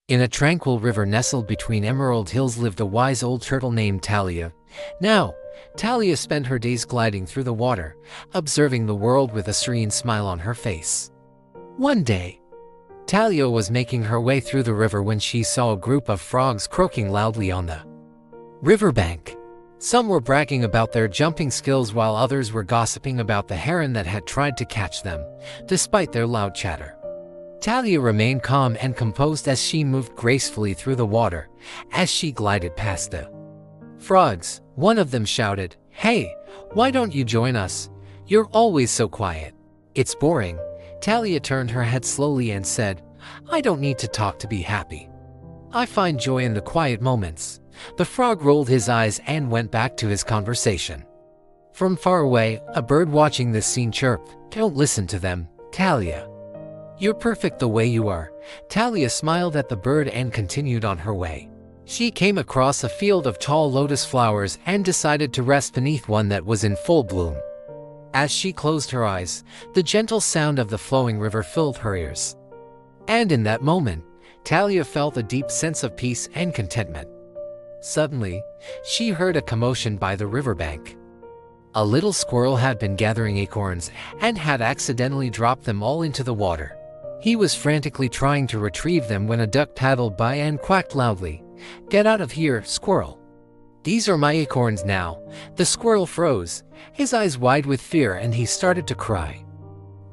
In a tranquil river nestled between emerald hills lived a wise old turtle named Talia. Now, Talia spent her days gliding through the water, observing the world with a serene smile on her face. One day, Talia was making her way through the river when she saw a group of frogs croaking loudly on the riverbank. Some were bragging about their jumping skills while others were gossiping about the heron that had tried to catch them, despite their loud chatter. Talia remained calm and composed as she moved gracefully through the water. As she glided past the frogs, one of them shouted, "Hey, why don't you join us? You're always so quiet." "It's boring." Talia turned her head slowly and said, "I don't need to talk to be happy. I find joy in the quiet moments." The frog rolled his eyes and went back to his conversation. From far away, a bird watching this scene chirped, "Don't listen to them, Talia. You're perfect the way you are." Talia smiled at the bird and continued on her way. She came across a field of tall lotus flowers and decided to rest beneath one that was in full bloom. As she closed her eyes, the gentle sound of the flowing river filled her ears. And in that moment, Talia felt a deep sense of peace and contentment. Suddenly, she heard a commotion by the riverbank. A little squirrel had been gathering acorns and had accidentally dropped them all into the water. He was frantically trying to retrieve them when a duck paddled by and quacked loudly, "Get out of here, squirrel. These are my acorns now." The squirrel froze, his eyes wide with fear, and he started to cry.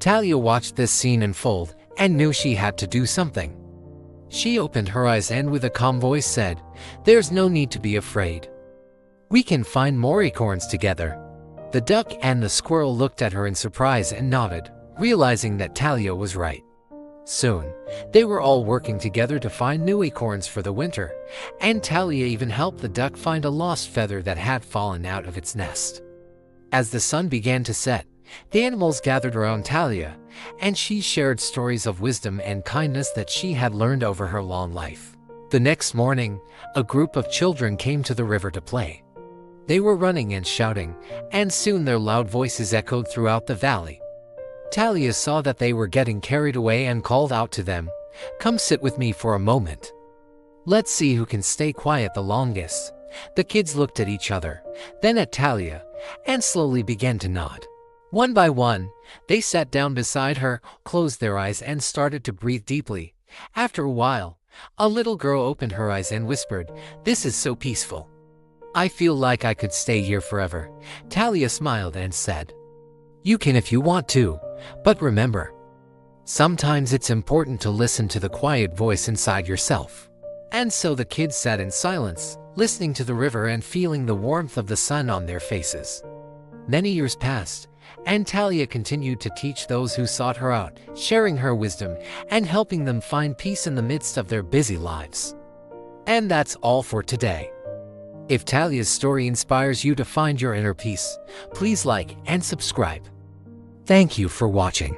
Talia watched this scene unfold and knew she had to do something. She opened her eyes and with a calm voice said, "There's no need to be afraid. We can find more acorns together." The duck and the squirrel looked at her in surprise and nodded, realizing that Talia was right. Soon, they were all working together to find new acorns for the winter, and Talia even helped the duck find a lost feather that had fallen out of its nest. As the sun began to set, the animals gathered around Talia, and she shared stories of wisdom and kindness that she had learned over her long life. The next morning, a group of children came to the river to play. They were running and shouting, and soon their loud voices echoed throughout the valley. Talia saw that they were getting carried away and called out to them, "Come sit with me for a moment. Let's see who can stay quiet the longest." The kids looked at each other, then at Talia, and slowly began to nod. One by one, they sat down beside her, closed their eyes and started to breathe deeply. After a while, a little girl opened her eyes and whispered, "This is so peaceful. I feel like I could stay here forever." Talia smiled and said, "You can if you want to, but remember, sometimes it's important to listen to the quiet voice inside yourself." And so the kids sat in silence, listening to the river and feeling the warmth of the sun on their faces. Many years passed, and Talia continued to teach those who sought her out, sharing her wisdom and helping them find peace in the midst of their busy lives. And that's all for today. If Talia's story inspires you to find your inner peace, please like and subscribe. Thank you for watching.